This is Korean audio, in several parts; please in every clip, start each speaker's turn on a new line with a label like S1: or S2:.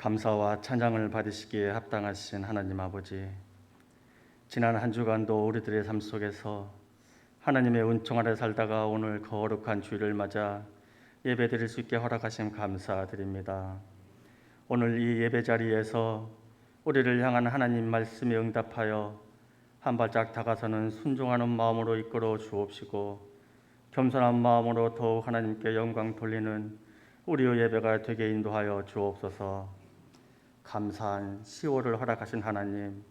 S1: 감사와 찬양을 받으시기에 합당하신 하나님 아버지, 지난 한 주간도 우리들의 삶 속에서 하나님의 은총 아래 살다가 오늘 거룩한 주일을 맞아 예배드릴 수 있게 허락하심 감사드립니다. 오늘 이 예배 자리에서 우리를 향한 하나님 말씀에 응답하여 한 발짝 다가서는 순종하는 마음으로 이끌어 주옵시고, 겸손한 마음으로 더욱 하나님께 영광 돌리는 우리의 예배가 되게 인도하여 주옵소서. 감사한 10월을 허락하신 하나님,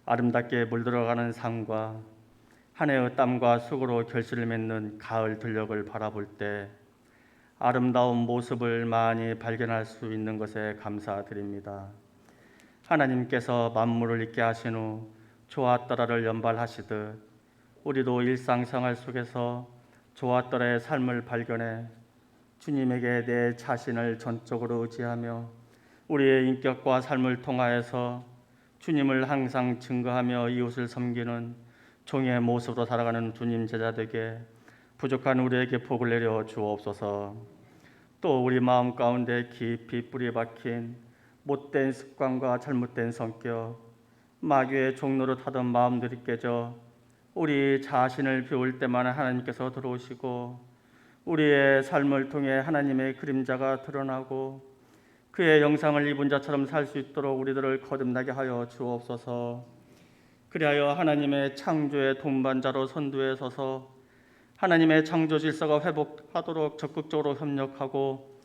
S1: 아름답게 물들어가는 삶과 한 해의 땀과 수고로 결실을 맺는 가을 들녘을 바라볼 때 아름다운 모습을 많이 발견할 수 있는 것에 감사드립니다. 하나님께서 만물을 있게 하신 후 좋았더라를 연발하시듯 우리도 일상생활 속에서 좋았더라의 삶을 발견해 주님에게 내 자신을 전적으로 의지하며 우리의 인격과 삶을 통하여서 주님을 항상 증거하며 이웃을 섬기는 종의 모습으로 살아가는 주님 제자 되게 부족한 우리에게 복을 내려 주옵소서. 또 우리 마음 가운데 깊이 뿌리 박힌 못된 습관과 잘못된 성격, 마귀의 종로로 타던 마음들이 깨져 우리 자신을 비울 때만 하나님께서 들어오시고 우리의 삶을 통해 하나님의 그림자가 드러나고 그의 영상을 입은 자처럼 살 수 있도록 우리들을 거듭나게 하여 주옵소서. 그리하여 하나님의 창조의 동반자로 선두에 서서 하나님의 창조 질서가 회복하도록 적극적으로 협력하고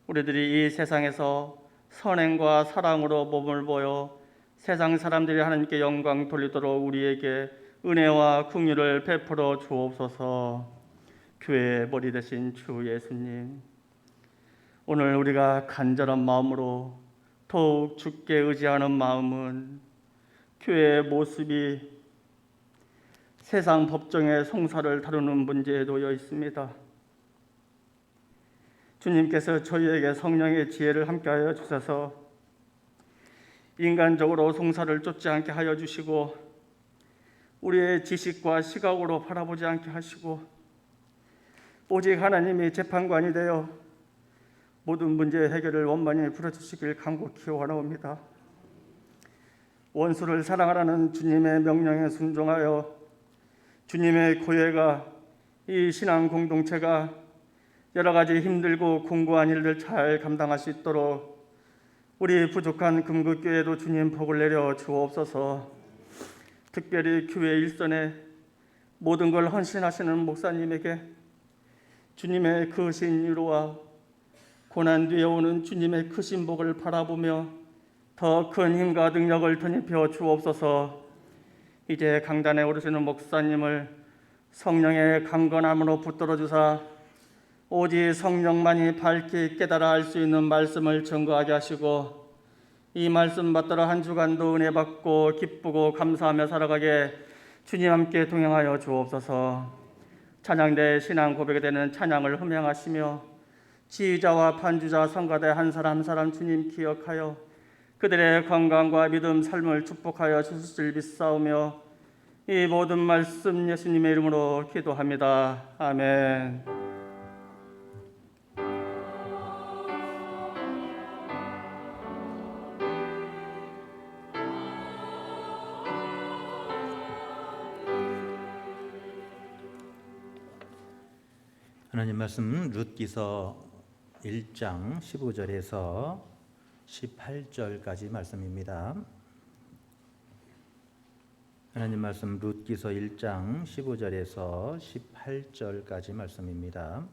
S1: 우리들이 이 세상에서 선행과 사랑으로 몸을 보여 세상 사람들이 하나님께 영광 돌리도록 우리에게 은혜와 긍휼을 베풀어 주옵소서. 교회의 머리 되신 주 예수님, 오늘 우리가 간절한 마음으로 더욱 주께 의지하는 마음은 교회의 모습이 세상 법정의 송사를 다루는 문제에 놓여 있습니다. 주님께서 저희에게 성령의 지혜를 함께하여 주셔서 인간적으로 송사를 쫓지 않게 하여 주시고 우리의 지식과 시각으로 바라보지 않게 하시고 오직 하나님이 재판관이 되어 모든 문제의 해결을 원만히 풀어주시길 간곡히 원하옵니다. 원수를 사랑하라는 주님의 명령에 순종하여 주님의 고뇌가 이 신앙 공동체가 여러 가지 힘들고 공고한 일을 잘 감당할 수 있도록 우리 부족한 금극교회도 주님 복을 내려 주옵소서. 특별히 교회 일선에 모든 걸 헌신하시는 목사님에게 주님의 크신 위로와 고난 뒤에 오는 주님의 크신 복을 바라보며 더 큰 힘과 능력을 덧입혀 주옵소서. 이제 강단에 오르시는 목사님을 성령의 강건함으로 붙들어 주사 오직 성령만이 밝히 깨달아 알 수 있는 말씀을 증거하게 하시고 이 말씀 받들어 한 주간도 은혜 받고 기쁘고 감사하며 살아가게 주님 함께 동행하여 주옵소서. 찬양대 신앙 고백에 되는 찬양을 흠양하시며 지휘자와 반주자 성가대 한 사람 한 사람 주님 기억하여 그들의 건강과 믿음 삶을 축복하여 주실 비싸우며 이 모든 말씀 예수님의 이름으로 기도합니다. 아멘.
S2: 하나님 말씀 룻기서 1장 15절에서 18절까지 말씀입니다. 하나님 말씀 룻기서 1장 15절에서 18절까지 말씀입니다.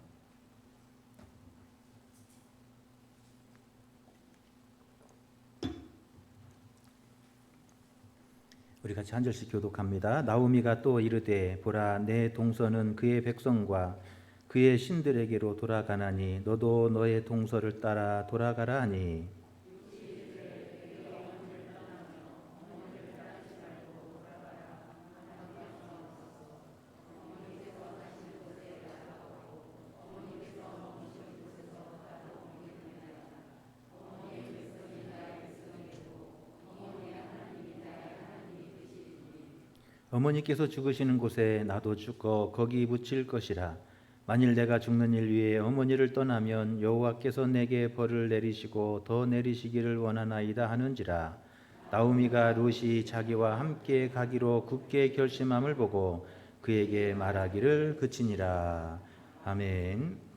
S2: 우리 같이 한 절씩 교독합니다. 나오미가 또 이르되 보라 내 동서는 그의 백성과 그의 신들에게로 돌아가나니 너도 너의 동서를 따라 돌아가라 하니 어머니께서 죽으시는 곳에 나도 죽어 거기 묻힐 것이라. 만일 내가 죽는 일 위에 어머니를 떠나면 여호와께서 내게 벌을 내리시고 더 내리시기를 원하나이다 하는지라. 나오미가 룻이 자기와 함께 가기로 굳게 결심함을 보고 그에게 말하기를 그치니라. 아멘.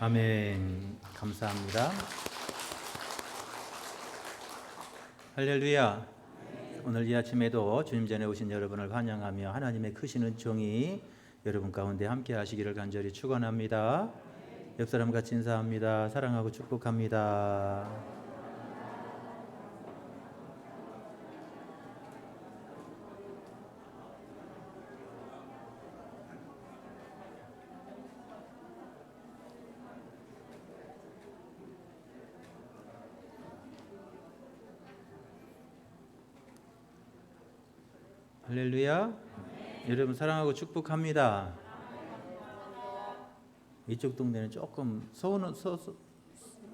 S2: 아멘. 감사합니다. 할렐루야. 오늘 이 아침에도 주님 전에 오신 여러분을 환영하며 하나님의 크신 은총이 여러분 가운데 함께 하시기를 간절히 축원합니다. 옆 사람 같이 인사합니다. 사랑하고 축복합니다. 할렐루야. 여러분 사랑하고 축복합니다. 이쪽 동네는 조금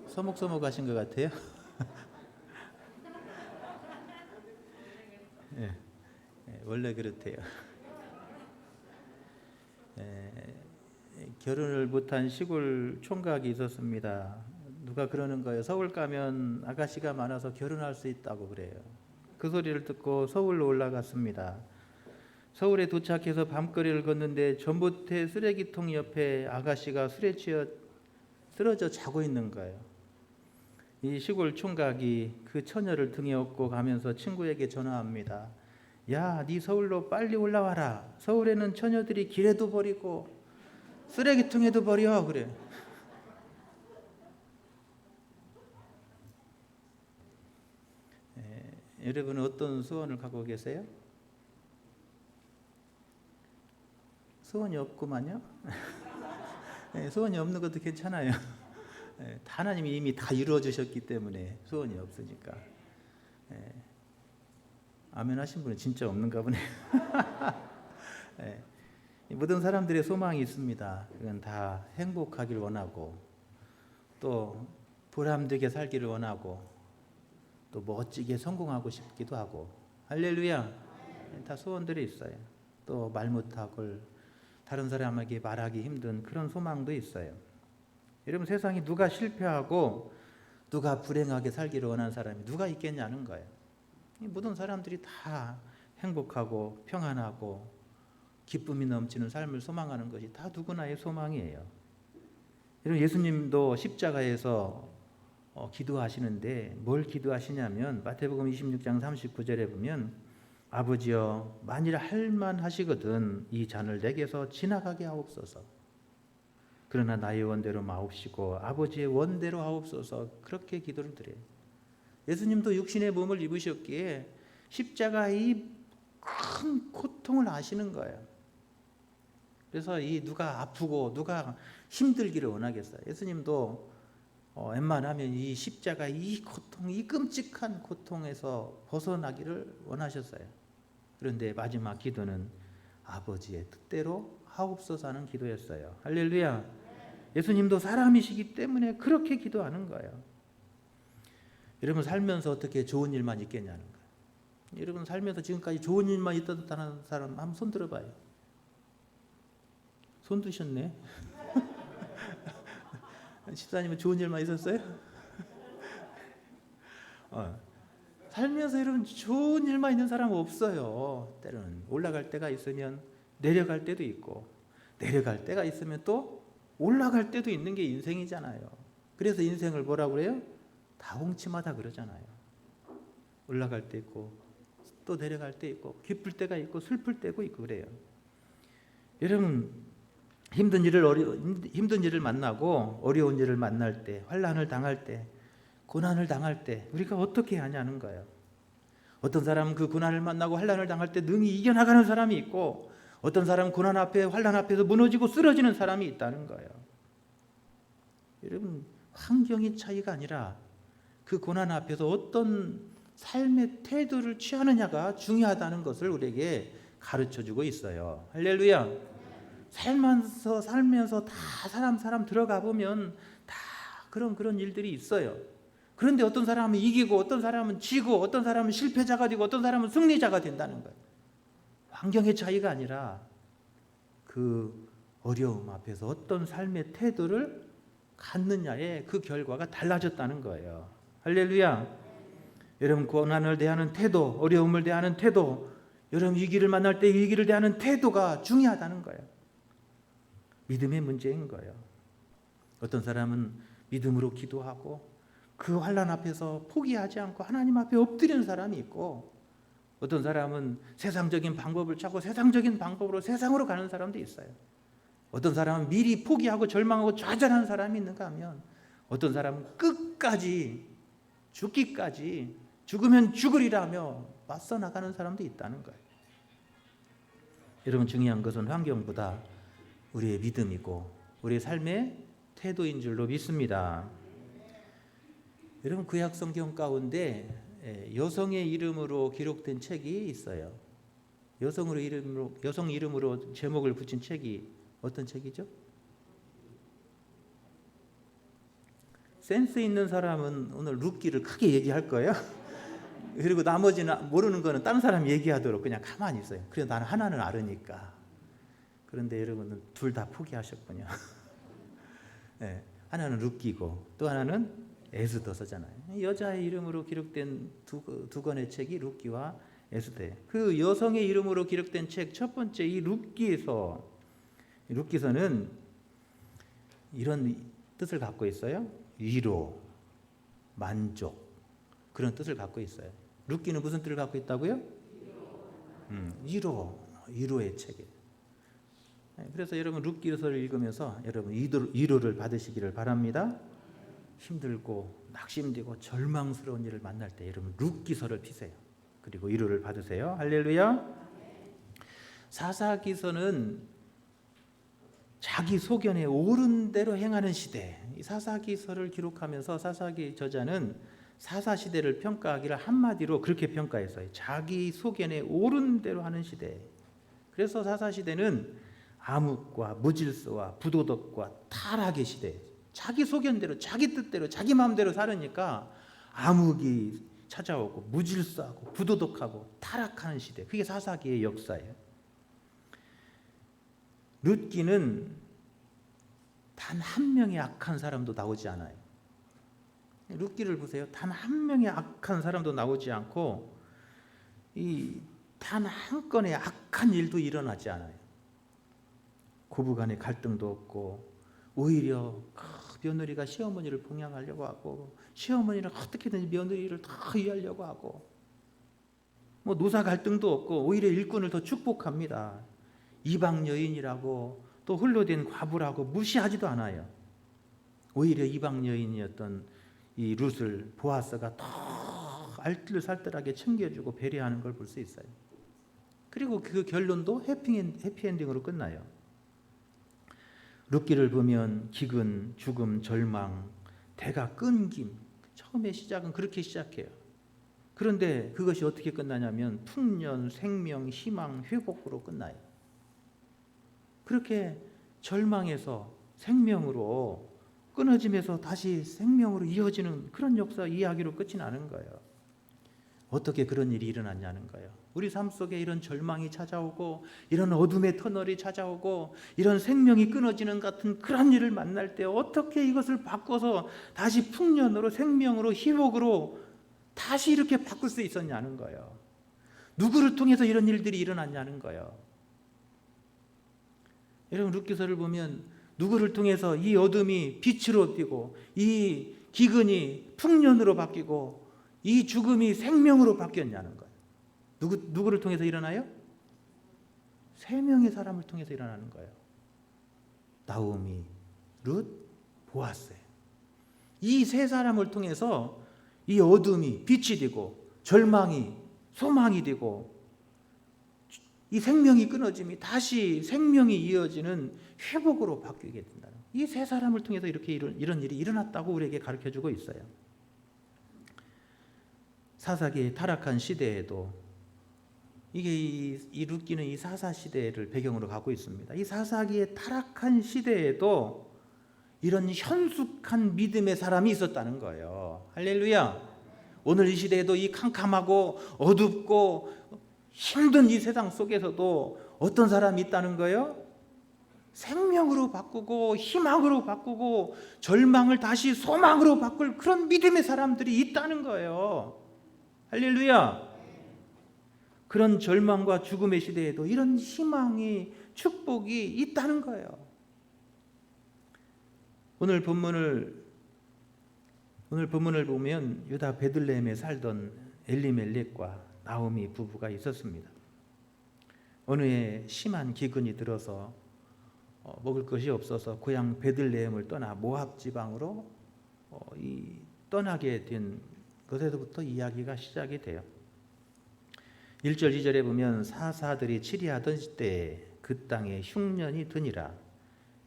S2: 서먹서먹하신 것 같아요. 예, 원래 그렇대요. 결혼을 못한 시골 총각이 있었습니다. 누가 그러는 거예요. 서울 가면 아가씨가 많아서 결혼할 수 있다고 그래요. 그 소리를 듣고 서울로 올라갔습니다. 서울에 도착해서 밤거리를 걷는데 전봇대 쓰레기통 옆에 아가씨가 술에 취해 쓰러져 자고 있는 거예요. 이 시골 총각이 그 처녀를 등에 업고 가면서 친구에게 전화합니다. 야, 네 서울로 빨리 올라와라. 서울에는 처녀들이 길에도 버리고 쓰레기통에도 버려. 그래. 여러분은 어떤 소원을 갖고 계세요? 소원이 없구만요. 소원이 없는 것도 괜찮아요. 하나님이 이미 다 이루어 주셨기 때문에 소원이 없으니까. 아멘 하신 분은 진짜 없는가 보네요. 모든 사람들의 소망이 있습니다. 그건 다 행복하길 원하고 또 보람되게 살기를 원하고 또 멋지게 성공하고 싶기도 하고. 할렐루야. 다 소원들이 있어요. 또 말 못하고 다른 사람에게 말하기 힘든 그런 소망도 있어요. 여러분, 세상에 누가 실패하고 누가 불행하게 살기를 원하는 사람이 누가 있겠냐는 거예요. 모든 사람들이 다 행복하고 평안하고 기쁨이 넘치는 삶을 소망하는 것이 다 누구나의 소망이에요. 여러분, 예수님도 십자가에서 기도하시는데 뭘 기도하시냐면 마태복음 26장 39절에 보면 아버지여, 만일 할만하시거든 이 잔을 내게서 지나가게 하옵소서. 그러나 나의 원대로 마옵시고 아버지의 원대로 하옵소서. 그렇게 기도를 드려요. 예수님도 육신의 몸을 입으셨기에 십자가의 큰 고통을 아시는 거예요. 그래서 이 누가 아프고 누가 힘들기를 원하겠어요. 예수님도 웬만하면 이 십자가 이 고통, 이 끔찍한 고통에서 벗어나기를 원하셨어요. 그런데 마지막 기도는 아버지의 뜻대로 하옵소서 하는 기도였어요. 할렐루야. 예수님도 사람이시기 때문에 그렇게 기도하는 거예요. 여러분, 살면서 어떻게 좋은 일만 있겠냐는 거예요. 여러분, 살면서 지금까지 좋은 일만 있었다는 사람 한번 손 들어봐요. 손 드셨네. 집사님은 좋은 일만 있었어요? 살면서 여러분 좋은 일만 있는 사람은 없어요. 때로는 올라갈 때가 있으면 내려갈 때도 있고, 내려갈 때가 있으면 또 올라갈 때도 있는 게 인생이잖아요. 그래서 인생을 뭐라고 그래요? 다홍치마다 그러잖아요. 올라갈 때 있고 또 내려갈 때 있고, 기쁠 때가 있고 슬플 때고 있고 그래요. 여러분, 힘든 일을 만나고 어려운 일을 만날 때, 환난을 당할 때, 고난을 당할 때 우리가 어떻게 하냐는 거예요. 어떤 사람은 그 고난을 만나고 환난을 당할 때 능히 이겨나가는 사람이 있고, 어떤 사람은 고난 앞에 환난 앞에서 무너지고 쓰러지는 사람이 있다는 거예요. 여러분, 환경의 차이가 아니라 그 고난 앞에서 어떤 삶의 태도를 취하느냐가 중요하다는 것을 우리에게 가르쳐주고 있어요. 할렐루야. 살면서 다 사람 들어가 보면 다 그런 일들이 있어요. 그런데 어떤 사람은 이기고 어떤 사람은 지고 어떤 사람은 실패자가 되고 어떤 사람은 승리자가 된다는 거예요. 환경의 차이가 아니라 그 어려움 앞에서 어떤 삶의 태도를 갖느냐에 그 결과가 달라졌다는 거예요. 할렐루야. 여러분, 고난을 대하는 태도, 어려움을 대하는 태도, 여러분 위기를 만날 때 위기를 대하는 태도가 중요하다는 거예요. 믿음의 문제인 거예요. 어떤 사람은 믿음으로 기도하고 그 환난 앞에서 포기하지 않고 하나님 앞에 엎드리는 사람이 있고, 어떤 사람은 세상적인 방법을 찾고 세상적인 방법으로 세상으로 가는 사람도 있어요. 어떤 사람은 미리 포기하고 절망하고 좌절하는 사람이 있는가 하면, 어떤 사람은 끝까지 죽기까지 죽으면 죽으리라며 맞서 나가는 사람도 있다는 거예요. 여러분, 중요한 것은 환경보다 우리의 믿음이고 우리의 삶의 태도인 줄로 믿습니다. 여러분, 구약 성경 가운데 여성의 이름으로 기록된 책이 있어요. 여성 이름으로 제목을 붙인 책이 어떤 책이죠? 센스 있는 사람은 오늘 룻기를 크게 얘기할 거예요. 그리고 나머지는 모르는 거는 다른 사람이 얘기하도록 그냥 가만히 있어요. 그래서 나는 하나는 알으니까. 그런데 여러분은 둘 다 포기하셨군요. 네. 하나는 룻기고 또 하나는 에스더서잖아요. 여자의 이름으로 기록된 두 권의 책이 룻기와 에스더예요. 그 여성의 이름으로 기록된 책 첫 번째 이 룻기서는 이런 뜻을 갖고 있어요. 위로, 만족, 그런 뜻을 갖고 있어요. 룻기는 무슨 뜻을 갖고 있다고요? 위로의 책이에요. 그래서 여러분 룻기서를 읽으면서 여러분 위로를 받으시기를 바랍니다. 힘들고 낙심되고 절망스러운 일을 만날 때 여러분 룻기서를 피세요. 그리고 위로를 받으세요. 할렐루야. 사사기서는 자기 소견에 옳은 대로 행하는 시대. 이 사사기서를 기록하면서 사사기 저자는 사사시대를 평가하기를 한마디로 그렇게 평가했어요. 자기 소견에 옳은 대로 하는 시대. 그래서 사사시대는 암흑과 무질서와 부도덕과 타락의 시대. 자기 소견대로 자기 뜻대로 자기 마음대로 살으니까 암흑이 찾아오고 무질서하고 부도덕하고 타락하는 시대. 그게 사사기의 역사예요. 룻기는 단 한 명의 악한 사람도 나오지 않아요. 룻기를 보세요. 단 한 명의 악한 사람도 나오지 않고 단 한 건의 악한 일도 일어나지 않아요. 고부간의 갈등도 없고 오히려 며느리가 시어머니를 봉양하려고 하고 시어머니는 어떻게든 며느리를 다 이해하려고 하고 노사 갈등도 없고 오히려 일꾼을 더 축복합니다. 이방 여인이라고 또 홀로 된 과부라고 무시하지도 않아요. 오히려 이방 여인이었던 이 룻을 보아스가 더 알뜰살뜰하게 챙겨주고 배려하는 걸 볼 수 있어요. 그리고 그 결론도 해피엔딩으로 끝나요. 룻기를 보면 기근, 죽음, 절망, 대가 끊김, 처음에 시작은 그렇게 시작해요. 그런데 그것이 어떻게 끝나냐면 풍년, 생명, 희망, 회복으로 끝나요. 그렇게 절망에서 생명으로 끊어짐에서 다시 생명으로 이어지는 그런 역사 이야기로 끝이 나는 거예요. 어떻게 그런 일이 일어났냐는 거예요. 우리 삶 속에 이런 절망이 찾아오고 이런 어둠의 터널이 찾아오고 이런 생명이 끊어지는 같은 그런 일을 만날 때 어떻게 이것을 바꿔서 다시 풍년으로 생명으로 희복으로 다시 이렇게 바꿀 수 있었냐는 거예요. 누구를 통해서 이런 일들이 일어났냐는 거예요. 여러분 룻기서를 보면 누구를 통해서 이 어둠이 빛으로 뛰고 이 기근이 풍년으로 바뀌고 이 죽음이 생명으로 바뀌었냐는 거예요. 누구를 통해서 일어나요? 세 명의 사람을 통해서 일어나는 거예요. 나오미, 룻, 보아스. 이 세 사람을 통해서 이 어둠이 빛이 되고 절망이 소망이 되고 이 생명이 끊어짐이 다시 생명이 이어지는 회복으로 바뀌게 된다는 거예요. 이 세 사람을 통해서 이렇게 이런 일이 일어났다고 우리에게 가르쳐주고 있어요. 사사기의 타락한 시대에도 이게 이 룻기는 이 사사 시대를 배경으로 갖고 있습니다. 이 사사기의 타락한 시대에도 이런 현숙한 믿음의 사람이 있었다는 거예요. 할렐루야. 오늘 이 시대에도 이 캄캄하고 어둡고 힘든 이 세상 속에서도 어떤 사람이 있다는 거예요? 생명으로 바꾸고 희망으로 바꾸고 절망을 다시 소망으로 바꿀 그런 믿음의 사람들이 있다는 거예요. 할렐루야. 그런 절망과 죽음의 시대에도 이런 희망이 축복이 있다는 거예요. 오늘 본문을 보면 유다 베들레헴에 살던 엘리멜렉과 나오미 부부가 있었습니다. 어느 해 심한 기근이 들어서 먹을 것이 없어서 고향 베들레헴을 떠나 모압 지방으로 떠나게 된 것에서부터 이야기가 시작이 돼요. 1절 2절에 보면 사사들이 치리하던 때에 그 땅에 흉년이 드니라.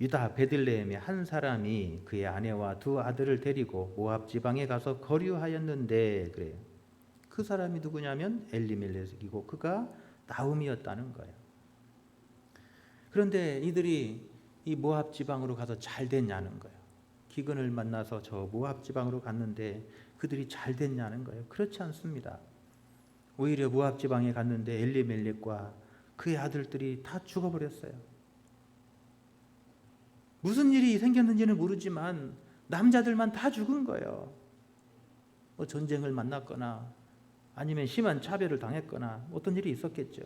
S2: 유다 베들레헴의 한 사람이 그의 아내와 두 아들을 데리고 모압 지방에 가서 거류하였는데 그래요. 그 사람이 누구냐면 엘리멜렉이고 그가 나움이었다는 거예요. 그런데 이들이 이 모압 지방으로 가서 잘 됐냐는 거예요. 기근을 만나서 저 모압 지방으로 갔는데 그들이 잘 됐냐는 거예요. 그렇지 않습니다. 오히려 모압 지방에 갔는데 엘리멜렉과 그의 아들들이 다 죽어버렸어요. 무슨 일이 생겼는지는 모르지만 남자들만 다 죽은 거예요. 뭐 전쟁을 만났거나 아니면 심한 차별을 당했거나 어떤 일이 있었겠죠.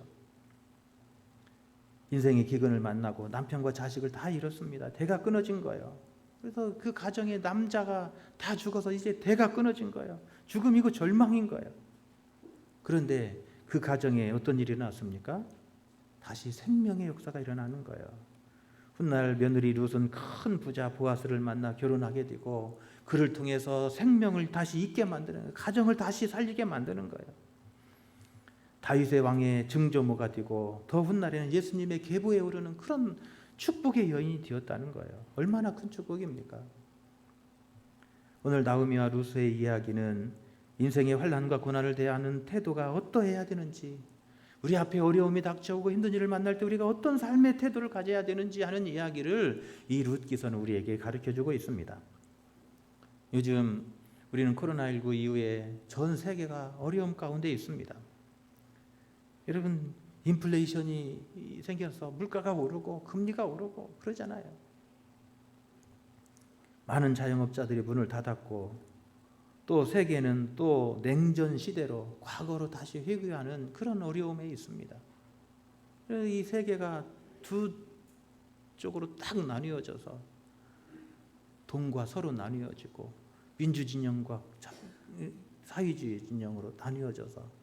S2: 인생의 기근을 만나고 남편과 자식을 다 잃었습니다. 대가 끊어진 거예요. 그래서 그 가정에 남자가 다 죽어서 이제 대가 끊어진 거예요. 죽음이고 절망인 거예요. 그런데 그 가정에 어떤 일이 일어났습니까? 다시 생명의 역사가 일어나는 거예요. 훗날 며느리 룻은 큰 부자 보아스를 만나 결혼하게 되고 그를 통해서 생명을 다시 있게 만드는 거예요. 가정을 다시 살리게 만드는 거예요. 다윗의 왕의 증조모가 되고 더 훗날에는 예수님의 계보에 오르는 그런 축복의 여인이 되었다는 거예요. 얼마나 큰 축복입니까? 오늘 나오미와 룻의 이야기는 인생의 환난과 고난을 대하는 태도가 어떠해야 되는지, 우리 앞에 어려움이 닥쳐오고 힘든 일을 만날 때 우리가 어떤 삶의 태도를 가져야 되는지 하는 이야기를 이 룻 기서는 우리에게 가르쳐주고 있습니다. 요즘 우리는 코로나19 이후에 전 세계가 어려움 가운데 있습니다. 여러분, 인플레이션이 생겨서 물가가 오르고 금리가 오르고 그러잖아요. 많은 자영업자들이 문을 닫았고 또 세계는 또 냉전 시대로 과거로 다시 회귀하는 그런 어려움에 있습니다. 이 세계가 두 쪽으로 딱 나뉘어져서 동과 서로 나뉘어지고 민주진영과 사회주의 진영으로 나뉘어져서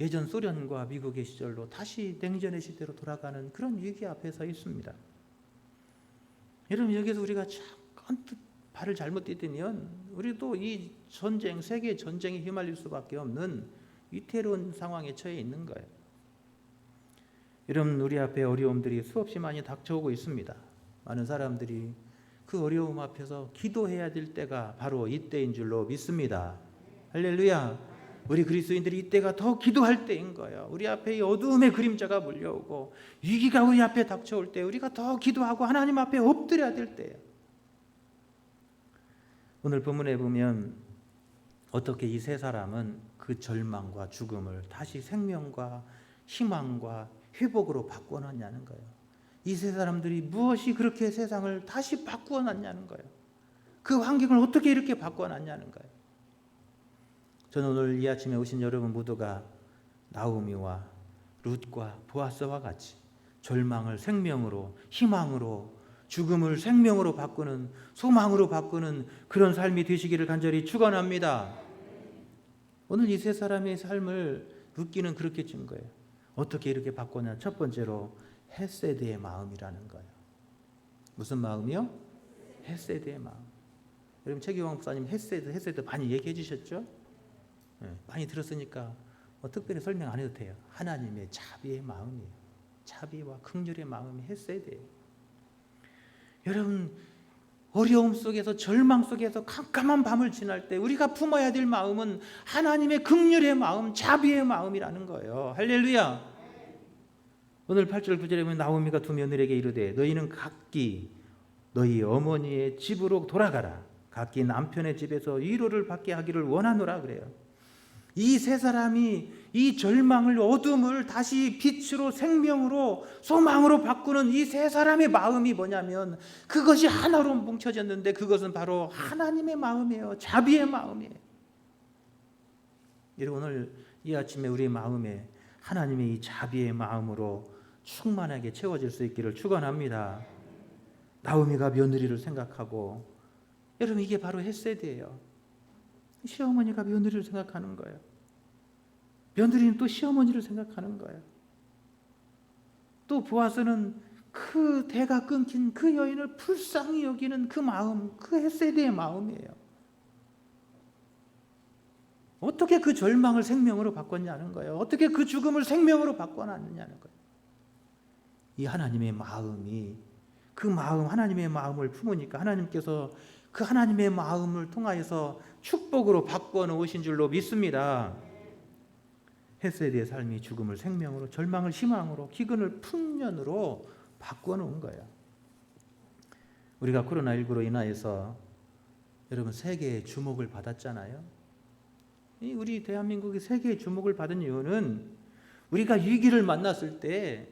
S2: 예전 소련과 미국의 시절로 다시 냉전의 시대로 돌아가는 그런 위기 앞에 서 있습니다. 여러분, 여기서 우리가 잠깐 발을 잘못 디디면 우리도 이 전쟁, 세계 전쟁에 휘말릴 수밖에 없는 위태로운 상황에 처해 있는 거예요. 여러분, 우리 앞에 어려움들이 수없이 많이 닥쳐오고 있습니다. 많은 사람들이 그 어려움 앞에서 기도해야 될 때가 바로 이때인 줄로 믿습니다. 할렐루야. 우리 그리스도인들이 이때가 더 기도할 때인 거예요. 우리 앞에 이 어두움의 그림자가 몰려오고 위기가 우리 앞에 닥쳐올 때 우리가 더 기도하고 하나님 앞에 엎드려야 될 때예요. 오늘 본문에 보면 어떻게 이 세 사람은 그 절망과 죽음을 다시 생명과 희망과 회복으로 바꿔놨냐는 거예요. 이 세 사람들이 무엇이 그렇게 세상을 다시 바꾸어놨냐는 거예요. 그 환경을 어떻게 이렇게 바꿔놨냐는 거예요. 저는 오늘 이 아침에 오신 여러분 모두가 나오미와 룻과 보아스와 같이 절망을 생명으로, 희망으로, 죽음을 생명으로 바꾸는, 소망으로 바꾸는 그런 삶이 되시기를 간절히 축원합니다. 오늘 이 세 사람의 삶을 룻기는 그렇게 준 거예요. 어떻게 이렇게 바꾸냐? 첫 번째로 헤세드의 마음이라는 거예요. 무슨 마음이요? 헤세드의 마음. 여러분, 최기광 목사님 헤세드 많이 얘기해 주셨죠? 많이 들었으니까 특별히 설명 안 해도 돼요. 하나님의 자비의 마음이에요. 자비와 긍휼의 마음이 헤세드예요. 여러분, 어려움 속에서 절망 속에서 캄캄한 밤을 지날 때 우리가 품어야 될 마음은 하나님의 긍휼의 마음, 자비의 마음이라는 거예요. 할렐루야. 오늘 8절 9절에 보면 나오미가 두 며느리에게 이르되 너희는 각기 너희 어머니의 집으로 돌아가라. 각기 남편의 집에서 위로를 받게 하기를 원하노라 그래요. 이 세 사람이 이 절망을, 어둠을 다시 빛으로, 생명으로, 소망으로 바꾸는 이 세 사람의 마음이 뭐냐면 그것이 하나로 뭉쳐졌는데 그것은 바로 하나님의 마음이에요. 자비의 마음이에요. 여러분, 오늘 이 아침에 우리 마음에 하나님의 이 자비의 마음으로 충만하게 채워질 수 있기를 축원합니다. 나오미가 며느리를 생각하고, 여러분, 이게 바로 헤세드예요. 시어머니가 며느리를 생각하는 거예요. 며느리는 또 시어머니를 생각하는 거예요. 또 보아스는 그 대가 끊긴 그 여인을 불쌍히 여기는 그 마음, 그 헤세드의 마음이에요. 어떻게 그 절망을 생명으로 바꿨냐는 거예요. 어떻게 그 죽음을 생명으로 바꿔놨느냐는 거예요. 이 하나님의 마음이, 그 마음, 하나님의 마음을 품으니까 하나님께서 그 하나님의 마음을 통하여서 축복으로 바꿔 놓으신 줄로 믿습니다. 헤세드의 삶이 죽음을 생명으로, 절망을 희망으로, 기근을 풍년으로 바꿔 놓은 거예요. 우리가 코로나19로 인하여서 여러분 세계의 주목을 받았잖아요. 우리 대한민국이 세계의 주목을 받은 이유는 우리가 위기를 만났을 때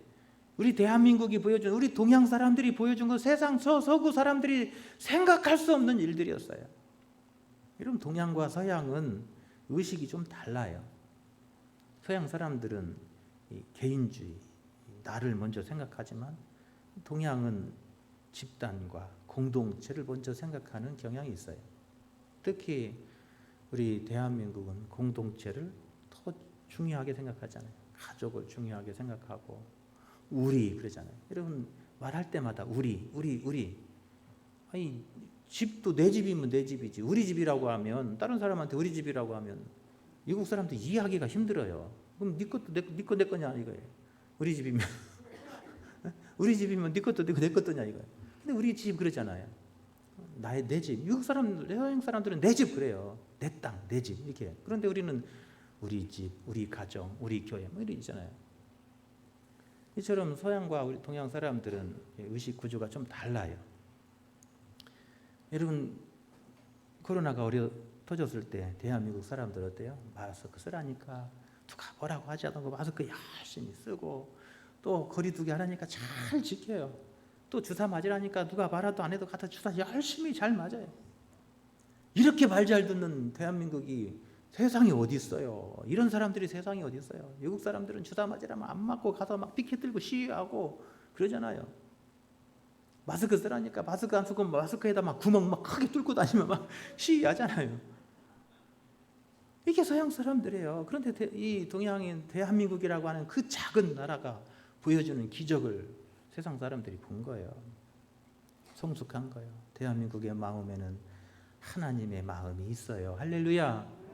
S2: 우리 대한민국이 보여준, 우리 동양 사람들이 보여준 건 세상 서구 사람들이 생각할 수 없는 일들이었어요. 여러분, 동양과 서양은 의식이 좀 달라요. 서양 사람들은 개인주의, 나를 먼저 생각하지만 동양은 집단과 공동체를 먼저 생각하는 경향이 있어요. 특히 우리 대한민국은 공동체를 더 중요하게 생각하잖아요. 가족을 중요하게 생각하고 우리 그러잖아요. 여러분, 말할 때마다 우리. 아니, 집도 내 집이면 내 집이지. 우리 집이라고 하면, 다른 사람한테 우리 집이라고 하면 미국 사람들 이해하기가 힘들어요. 그럼 네 것도 내 거냐 이거예요. 우리 집이면 우리 집이면 네 것도 내 것도냐 이거예요. 근데 우리 집 그러잖아요. 내 집. 미국 사람들, 서양 사람들은 내 집 그래요. 내 땅, 내 집 이렇게. 그런데 우리는 우리 집, 우리 가정, 우리 교회 뭐 이러잖아요. 이처럼 서양과 우리 동양 사람들은 의식 구조가 좀 달라요. 여러분, 코로나가 터졌을 때 대한민국 사람들 어때요? 마스크 쓰라니까 누가 뭐라고 하지 않고 마스크 열심히 쓰고, 또 거리두기 하라니까 잘 지켜요. 또 주사 맞으라니까 누가 말아도 안 해도 가서 주사 열심히 잘 맞아요. 이렇게 말 잘 듣는 대한민국이 세상에 어디 있어요? 이런 사람들이 세상에 어디 있어요? 외국 사람들은 주사 맞으라면 안 맞고 가서 막 피켓 들고 시위하고 그러잖아요. 마스크 쓰라니까 마스크 안 쓰고 마스크에다 막 구멍 막 크게 뚫고 다니면 막 시위하잖아요. 이게 서양 사람들이에요. 그런데 이 동양인 대한민국이라고 하는 그 작은 나라가 보여주는 기적을 세상 사람들이 본 거예요. 성숙한 거예요. 대한민국의 마음에는 하나님의 마음이 있어요. 할렐루야.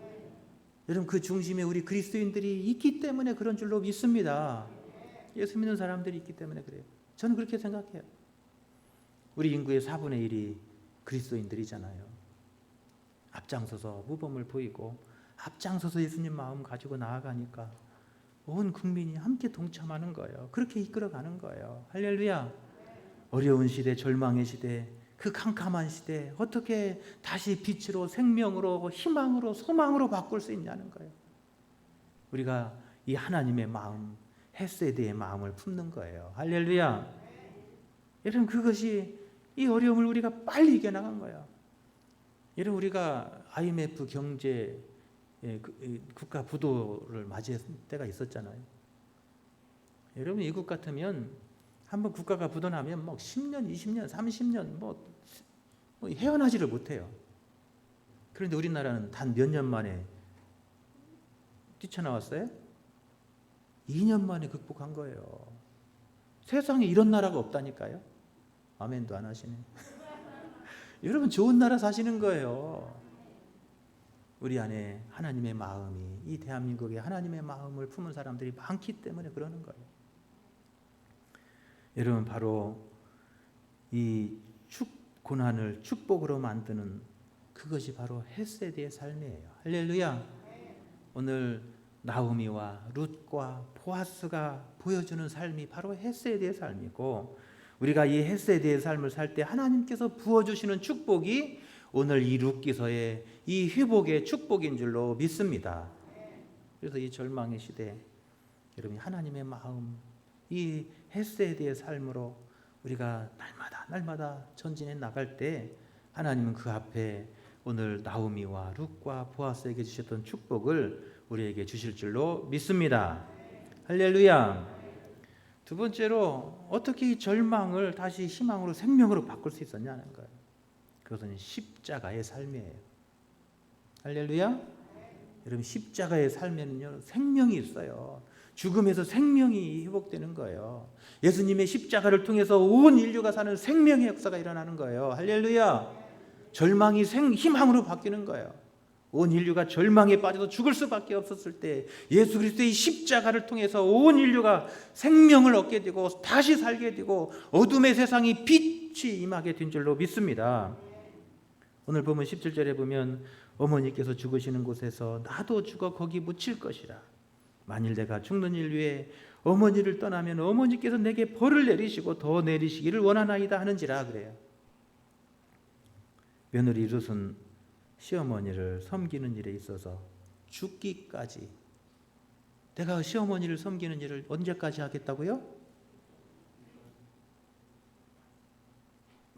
S2: 여러분, 그 중심에 우리 그리스도인들이 있기 때문에 그런 줄로 믿습니다. 예수 믿는 사람들이 있기 때문에 그래요. 저는 그렇게 생각해요. 우리 인구의 4분의 1이 그리스도인들이잖아요. 앞장서서 모범을 보이고 앞장서서 예수님 마음 가지고 나아가니까 온 국민이 함께 동참하는 거예요. 그렇게 이끌어가는 거예요. 할렐루야. 어려운 시대, 절망의 시대, 그 캄캄한 시대 어떻게 다시 빛으로, 생명으로, 희망으로, 소망으로 바꿀 수 있냐는 거예요. 우리가 이 하나님의 마음, 헤세드의 마음을 품는 거예요. 할렐루야. 여러분, 그것이 이 어려움을 우리가 빨리 이겨나간 거예요. 여러분, 우리가 IMF 경제 국가 부도를 맞이할 때가 있었잖아요. 여러분, 미국 같으면 한번 국가가 부도나면 뭐 10년, 20년, 30년 뭐 헤어나지를 못해요. 그런데 우리나라는 단 몇 년 만에 뛰쳐나왔어요? 2년 만에 극복한 거예요. 세상에 이런 나라가 없다니까요. 아멘도 안 하시네. 여러분, 좋은 나라 사시는 거예요. 우리 안에 하나님의 마음이, 이 대한민국에 하나님의 마음을 품은 사람들이 많기 때문에 그러는 거예요. 여러분, 바로 이 고난을 축복으로 만드는 그것이 바로 헤세드의 삶이에요. 할렐루야. 오늘 나오미와 룻과 보아스가 보여주는 삶이 바로 헤세드의 삶이고, 우리가 이 헤세드의 삶을 살 때 하나님께서 부어주시는 축복이 오늘 이 룻기서의 이 회복의 축복인 줄로 믿습니다. 그래서 이 절망의 시대, 여러분, 하나님의 마음, 이 헤세드의 삶으로 우리가 날마다 전진해 나갈 때 하나님은 그 앞에 오늘 나오미와 룻과 보아스에게 주셨던 축복을 우리에게 주실 줄로 믿습니다. 할렐루야. 두 번째로, 어떻게 이 절망을 다시 희망으로, 생명으로 바꿀 수 있었냐는 거예요. 그것은 십자가의 삶이에요. 할렐루야. 여러분, 십자가의 삶에는요, 생명이 있어요. 죽음에서 생명이 회복되는 거예요. 예수님의 십자가를 통해서 온 인류가 사는 생명의 역사가 일어나는 거예요. 할렐루야. 절망이 희망으로 바뀌는 거예요. 온 인류가 절망에 빠져서 죽을 수밖에 없었을 때 예수 그리스도의 십자가를 통해서 온 인류가 생명을 얻게 되고 다시 살게 되고 어둠의 세상이 빛이 임하게 된 줄로 믿습니다. 오늘 보면 17절에 보면 어머니께서 죽으시는 곳에서 나도 죽어 거기 묻힐 것이라. 만일 내가 죽는 일 위에 어머니를 떠나면 어머니께서 내게 벌을 내리시고 더 내리시기를 원하나이다 하는지라 그래요. 며느리 룻은 시어머니를 섬기는 일에 있어서 죽기까지, 내가 시어머니를 섬기는 일을 언제까지 하겠다고요?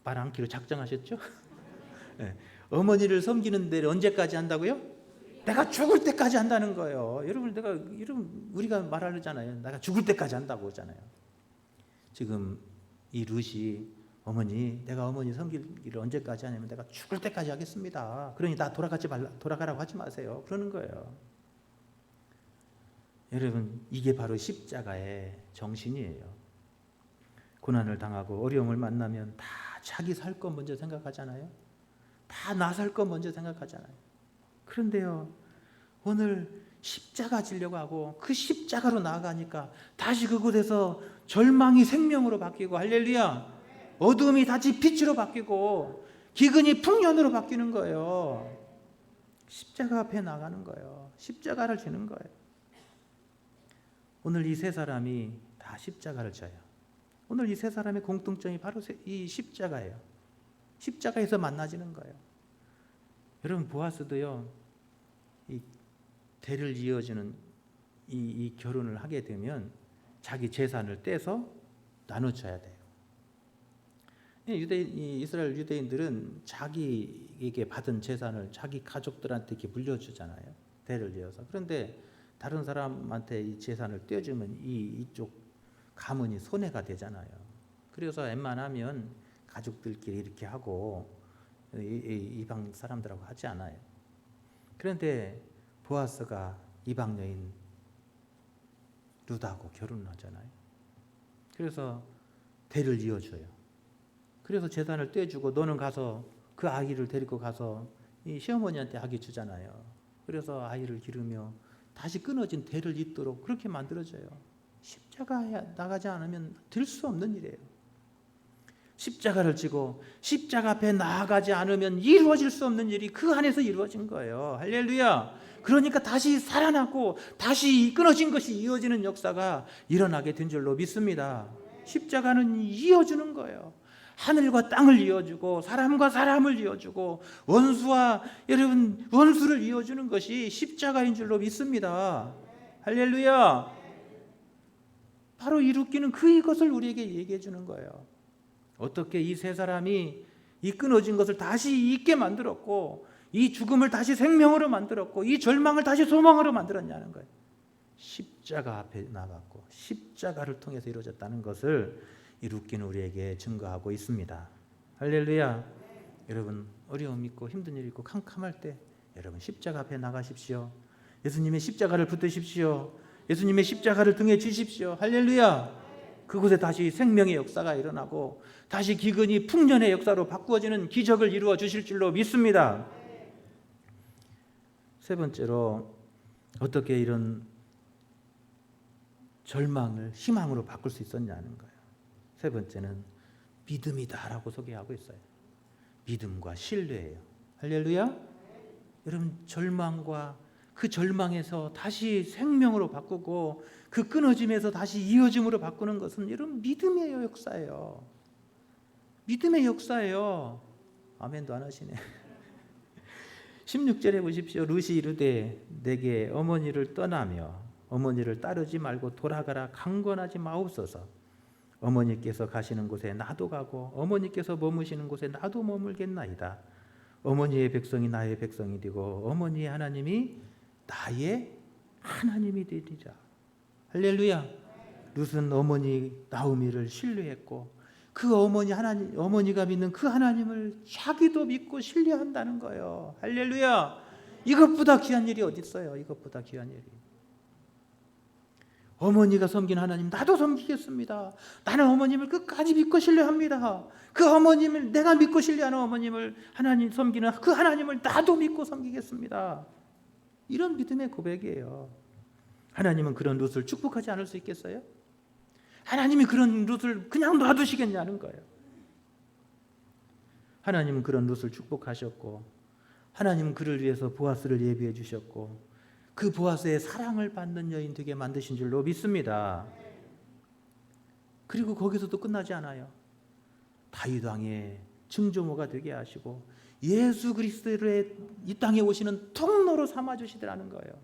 S2: 말 않기로 작정하셨죠? 네. 어머니를 섬기는 데를 언제까지 한다고요? 내가 죽을 때까지 한다는 거예요. 여러분, 우리가 말하잖아요. 내가 죽을 때까지 한다고 하잖아요. 지금 이 룻이 어머니, 내가 어머니 섬기기를 언제까지 하냐면 내가 죽을 때까지 하겠습니다. 그러니 나 돌아가라고 하지 마세요. 그러는 거예요. 여러분, 이게 바로 십자가의 정신이에요. 고난을 당하고 어려움을 만나면 다 자기 살 것 먼저 생각하잖아요. 다 나 살 것 먼저 생각하잖아요. 그런데요, 오늘 십자가 지려고 하고 그 십자가로 나아가니까 다시 그곳에서 절망이 생명으로 바뀌고, 할렐루야, 어둠이 다시 빛으로 바뀌고 기근이 풍년으로 바뀌는 거예요. 십자가 앞에 나가는 거예요. 십자가를 지는 거예요. 오늘 이 세 사람이 다 십자가를 져요. 오늘 이 세 사람의 공통점이 바로 이 십자가예요. 십자가에서 만나지는 거예요. 여러분, 보아스도요, 이 대를 이어주는 이 결혼을 하게 되면 자기 재산을 떼서 나눠줘야 돼요. 이스라엘 유대인들은 자기에게 받은 재산을 자기 가족들한테 이렇게 물려주잖아요. 대를 이어서. 그런데 다른 사람한테 이 재산을 떼어주면 이쪽 가문이 손해가 되잖아요. 그래서 웬만하면 가족들끼리 이렇게 하고 이방 사람들하고 하지 않아요. 그런데 보아스가 이방 여인 룻하고 결혼을 하잖아요. 그래서 대를 이어줘요. 그래서 재산을 떼주고 너는 가서 그 아기를 데리고 가서 이 시어머니한테 아기 주잖아요. 그래서 아이를 기르며 다시 끊어진 대를 잇도록 그렇게 만들어줘요. 십자가에 나가지 않으면 될 수 없는 일이에요. 십자가를 지고 십자가 앞에 나아가지 않으면 이루어질 수 없는 일이 그 안에서 이루어진 거예요. 할렐루야. 그러니까 다시 살아나고 다시 끊어진 것이 이어지는 역사가 일어나게 된 줄로 믿습니다. 십자가는 이어주는 거예요. 하늘과 땅을 이어주고 사람과 사람을 이어주고 원수를 이어주는 것이 십자가인 줄로 믿습니다. 할렐루야. 바로 이루기는 이것을 우리에게 얘기해 주는 거예요. 어떻게 이 세 사람이 이 끊어진 것을 다시 있게 만들었고 이 죽음을 다시 생명으로 만들었고 이 절망을 다시 소망으로 만들었냐는 거예요. 십자가 앞에 나갔고 십자가를 통해서 이루어졌다는 것을 이 룻기는 우리에게 증거하고 있습니다. 할렐루야. 여러분, 어려움 있고 힘든 일 있고 캄캄할 때 여러분 십자가 앞에 나가십시오. 예수님의 십자가를 붙드십시오. 예수님의 십자가를 등에 지십시오. 할렐루야. 그곳에 다시 생명의 역사가 일어나고 다시 기근이 풍년의 역사로 바꾸어지는 기적을 이루어 주실 줄로 믿습니다. 세 번째로 어떻게 이런 절망을 희망으로 바꿀 수 있었냐는 거예요. 세 번째는 믿음이다라고 소개하고 있어요. 믿음과 신뢰예요. 할렐루야. 여러분, 절망과 그 절망에서 다시 생명으로 바꾸고 그 끊어짐에서 다시 이어짐으로 바꾸는 것은 여러분 믿음의 역사예요. 믿음의 역사예요. 아멘도 안 하시네. 16절에 보십시오. 룻이 이르되 내게 어머니를 떠나며 어머니를 따르지 말고 돌아가라 강권하지 마옵소서. 어머니께서 가시는 곳에 나도 가고 어머니께서 머무시는 곳에 나도 머물겠나이다. 어머니의 백성이 나의 백성이 되고 어머니의 하나님이 나의 하나님이 되리라. 할렐루야. 룻은 어머니 나오미를 신뢰했고 그 어머니가 믿는 그 하나님을 자기도 믿고 신뢰한다는 거예요. 할렐루야. 이것보다 귀한 일이 어디 있어요? 이것보다 귀한 일이. 어머니가 섬긴 하나님 나도 섬기겠습니다. 나는 어머님을 끝까지 믿고 신뢰합니다. 그 어머님을 내가 믿고 신뢰하는 어머님을 하나님 섬기는 그 하나님을 나도 믿고 섬기겠습니다. 이런 믿음의 고백이에요. 하나님은 그런 룻을 축복하지 않을 수 있겠어요? 하나님이 그런 룻을 그냥 놔두시겠냐는 거예요. 하나님은 그런 룻을 축복하셨고 하나님은 그를 위해서 보아스를 예비해 주셨고 그 보아스의 사랑을 받는 여인 되게 만드신 줄로 믿습니다. 그리고 거기서도 끝나지 않아요. 다윗 왕의 증조모가 되게 하시고 예수 그리스도의 이 땅에 오시는 통로로 삼아주시더라는 거예요.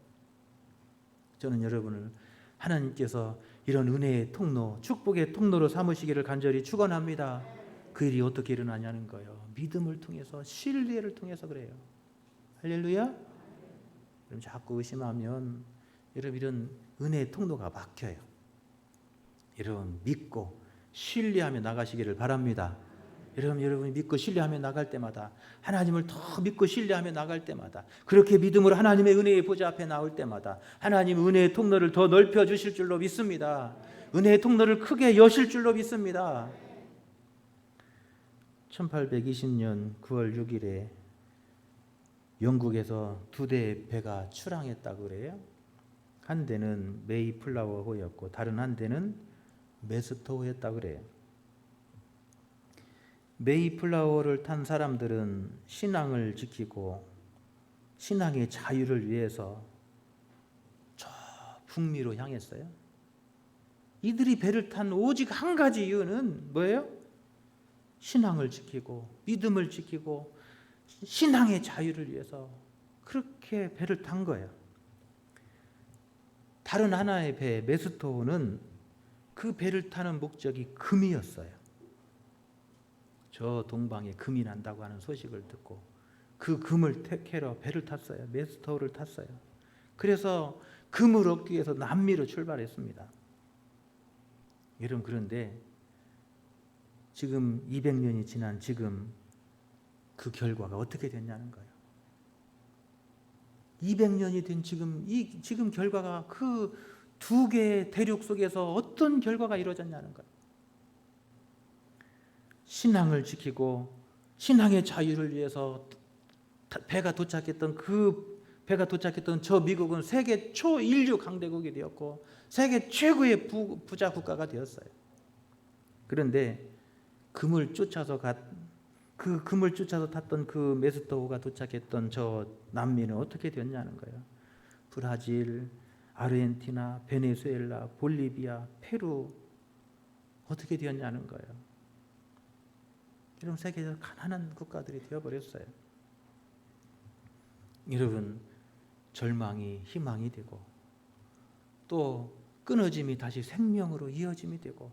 S2: 저는 여러분을 하나님께서 이런 은혜의 통로, 축복의 통로로 삼으시기를 간절히 축원합니다. 그 일이 어떻게 일어나냐는 거예요. 믿음을 통해서, 신뢰를 통해서 그래요. 할렐루야. 여러분 자꾸 의심하면 여러분 이런 은혜의 통로가 막혀요. 여러분 믿고 신뢰하며 나가시기를 바랍니다. 여러분이 믿고 신뢰하며 나갈 때마다, 하나님을 더 믿고 신뢰하며 나갈 때마다, 그렇게 믿음으로 하나님의 은혜의 보좌 앞에 나올 때마다 하나님 은혜의 통로를 더 넓혀 주실 줄로 믿습니다. 은혜의 통로를 크게 여실 줄로 믿습니다. 1820년 9월 6일에 영국에서 2대의 배가 출항했다고 그래요. 한 대는 메이플라워호였고 다른 한 대는 메스토호였다고 그래요. 메이플라워를 탄 사람들은 신앙을 지키고 신앙의 자유를 위해서 저 북미로 향했어요. 이들이 배를 탄 오직 한 가지 이유는 뭐예요? 신앙을 지키고 믿음을 지키고 신앙의 자유를 위해서 그렇게 배를 탄 거예요. 다른 하나의 배 메스토호는 그 배를 타는 목적이 금이었어요. 저 동방에 금이 난다고 하는 소식을 듣고 그 금을 택해러 배를 탔어요. 메스토호를 탔어요. 그래서 금을 얻기 위해서 남미로 출발했습니다. 여러분 그런데 지금 200년이 지난 지금 그 결과가 어떻게 됐냐는 거예요. 200년이 된 지금 결과가 그 두 개의 대륙 속에서 어떤 결과가 이루어졌냐는 거예요. 신앙을 지키고 신앙의 자유를 위해서 배가 도착했던 저 미국은 세계 초인류 강대국이 되었고 세계 최고의 부자 국가가 되었어요. 그런데 금을 쫓아서 탔던 그 메스토호가 도착했던 저 남미는 어떻게 됐냐는 거예요. 브라질, 아르헨티나, 베네수엘라, 볼리비아, 페루 어떻게 되었냐는 거예요. 여러분 세계에서 가난한 국가들이 되어버렸어요. 여러분 절망이 희망이 되고 또 끊어짐이 다시 생명으로 이어짐이 되고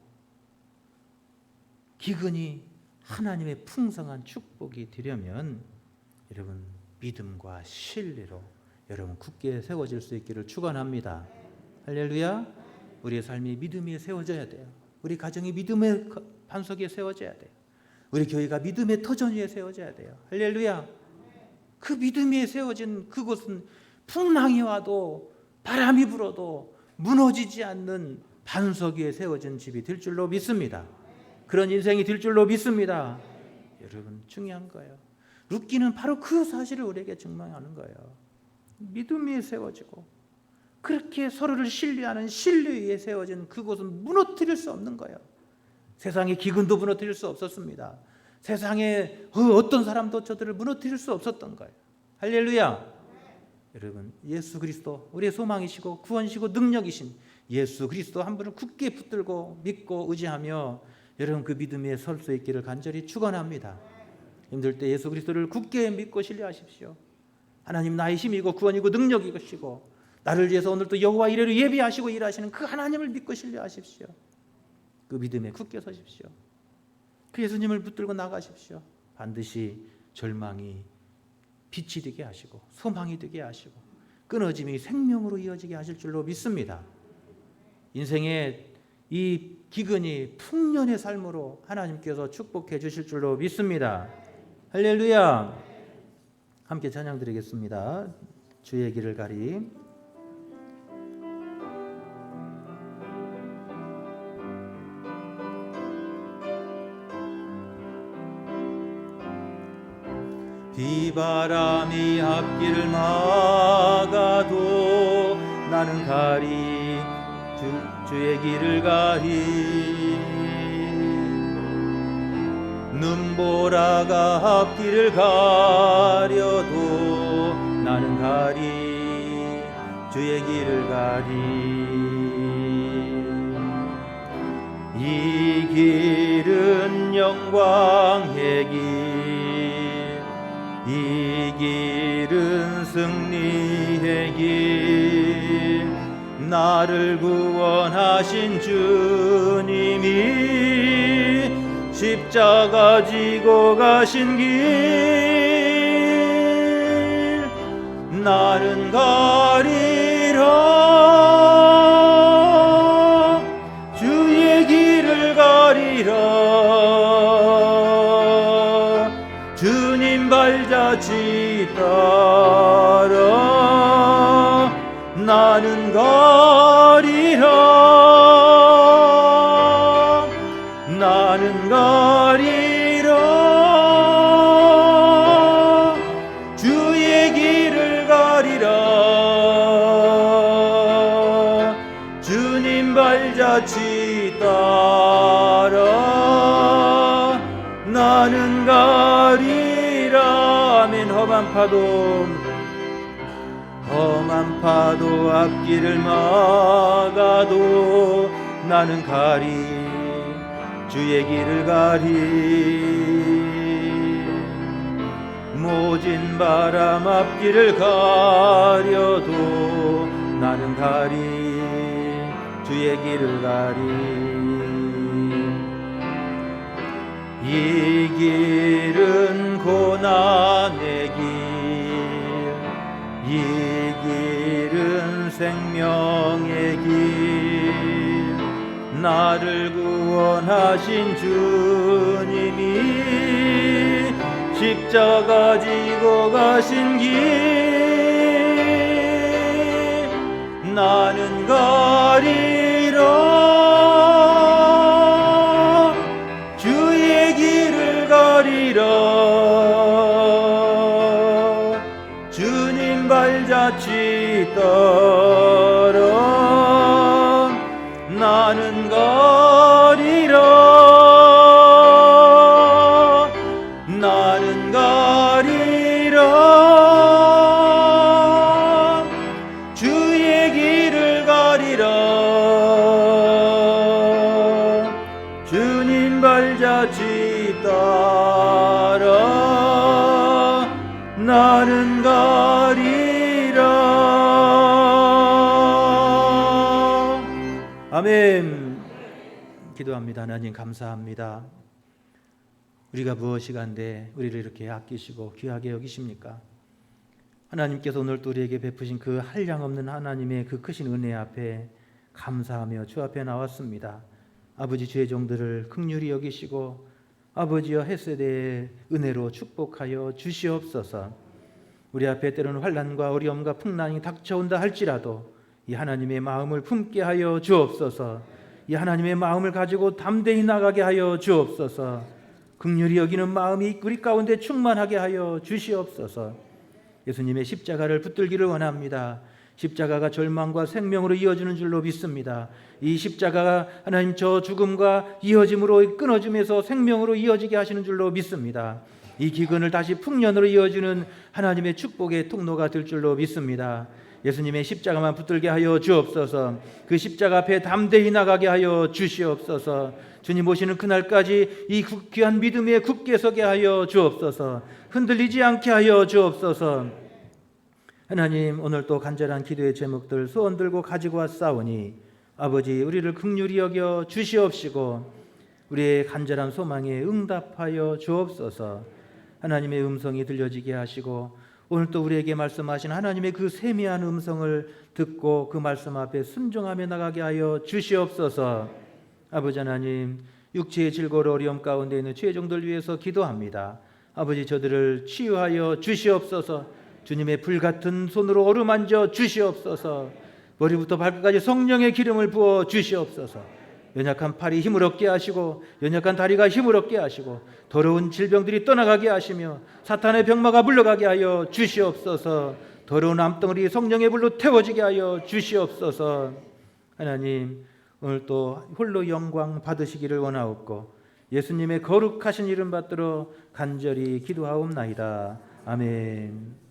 S2: 기근이 하나님의 풍성한 축복이 되려면 여러분 믿음과 신뢰로 여러분 굳게 세워질 수 있기를 축원합니다. 할렐루야. 우리의 삶이 믿음 위에 세워져야 돼요. 우리 가정이 믿음의 반석에 세워져야 돼요. 우리 교회가 믿음의 터전 위에 세워져야 돼요. 할렐루야. 그 믿음 위에 세워진 그곳은 풍랑이 와도 바람이 불어도 무너지지 않는 반석 위에 세워진 집이 될 줄로 믿습니다. 그런 인생이 될 줄로 믿습니다. 여러분 중요한 거예요. 룻기는 바로 그 사실을 우리에게 증명하는 거예요. 믿음 위에 세워지고 그렇게 서로를 신뢰하는 신뢰 위에 세워진 그곳은 무너뜨릴 수 없는 거예요. 세상의 기근도 무너뜨릴 수 없었습니다. 세상에 어떤 사람도 저들을 무너뜨릴 수 없었던 거예요. 할렐루야. 여러분 예수 그리스도 우리의 소망이시고 구원이시고 능력이신 예수 그리스도 한 분을 굳게 붙들고 믿고 의지하며 여러분 그 믿음 위에 설 수 있기를 간절히 축원합니다. 힘들 때 예수 그리스도를 굳게 믿고 신뢰하십시오. 하나님 나의 힘이고 구원이고 능력이시고 나를 위해서 오늘도 여호와 이레를 예비하시고 일하시는 그 하나님을 믿고 신뢰하십시오. 그 믿음에 굳게 서십시오. 그 예수님을 붙들고 나가십시오. 반드시 절망이 빛이 되게 하시고 소망이 되게 하시고 끊어짐이 생명으로 이어지게 하실 줄로 믿습니다. 인생의 이 기근이 풍년의 삶으로 하나님께서 축복해 주실 줄로 믿습니다. 할렐루야. 함께 찬양 드리겠습니다. 주의 길을 가리. 비바람이 앞길을 막아도 나는 가리 주의 길을 가리. 눈보라가 앞길을 가려도 나는 가리 주의 길을 가리. 이 길은 영광의 길, 이 길은 승리의 길, 나를 구원하신 주님이 십자가 지고 가신 길 나는 가리라. 주의 길을 가리라. 주님 발자취 따라 나는 가리라. 나는 가리라. 주의 길을 가리라. 주님 발자취 따라 나는 가리라. 아멘. 험한 파도 앞길을 막아도 나는 가리. 주의 길을 가리. 모진 바람 앞길을 가려도 나는 가리. 주의 길을 가리. 이 길은 고난의 길, 이 길은 생명의 길. 나를 구원하신 주님이 십자가 지고 가신 길 나는 가리라. 주의 길을 가리라. 주님 발자취 따라 나는 가리라. 나는 가리라. 주의 길을 가리라. 주님 발자취 따라 나는 가리라. 아멘. 기도합니다. 하나님 감사합니다. 우리가 무엇이간데 우리를 이렇게 아끼시고 귀하게 여기십니까? 하나님께서 오늘 또 우리에게 베푸신 그 한량없는 하나님의 그 크신 은혜 앞에 감사하며 주 앞에 나왔습니다. 아버지, 주의 종들을 긍휼히 여기시고 아버지여 헤세대의 은혜로 축복하여 주시옵소서. 우리 앞에 때로는 환난과 어려움과 풍랑이 닥쳐온다 할지라도 이 하나님의 마음을 품게 하여 주옵소서. 이 하나님의 마음을 가지고 담대히 나가게 하여 주옵소서. 긍휼히 여기는 마음이 우리 가운데 충만하게 하여 주시옵소서. 예수님의 십자가를 붙들기를 원합니다. 십자가가 절망과 생명으로 이어지는 줄로 믿습니다. 이 십자가가 하나님 저 죽음과 이어짐으로 끊어짐에서 생명으로 이어지게 하시는 줄로 믿습니다. 이 기근을 다시 풍년으로 이어주는 하나님의 축복의 통로가 될 줄로 믿습니다. 예수님의 십자가만 붙들게 하여 주옵소서. 그 십자가 앞에 담대히 나가게 하여 주시옵소서. 주님 오시는 그날까지 이 귀한 믿음에 굳게 서게 하여 주옵소서. 흔들리지 않게 하여 주옵소서. 하나님, 오늘 또 간절한 기도의 제목들 소원 들고 가지고 왔사오니 아버지, 우리를 긍휼히 여겨 주시옵시고 우리의 간절한 소망에 응답하여 주옵소서. 하나님의 음성이 들려지게 하시고 오늘 또 우리에게 말씀하신 하나님의 그 세미한 음성을 듣고 그 말씀 앞에 순종하며 나가게 하여 주시옵소서. 아버지 하나님, 육체의 질고로 어려움 가운데 있는 죄종들 위해서 기도합니다. 아버지, 저들을 치유하여 주시옵소서. 주님의 불같은 손으로 어루만져 주시옵소서. 머리부터 발끝까지 성령의 기름을 부어 주시옵소서. 연약한 팔이 힘을 얻게 하시고 연약한 다리가 힘을 얻게 하시고 더러운 질병들이 떠나가게 하시며 사탄의 병마가 물러가게 하여 주시옵소서. 더러운 암덩어리 성령의 불로 태워지게 하여 주시옵소서. 하나님, 오늘 또 홀로 영광 받으시기를 원하옵고 예수님의 거룩하신 이름 받들어 간절히 기도하옵나이다. 아멘.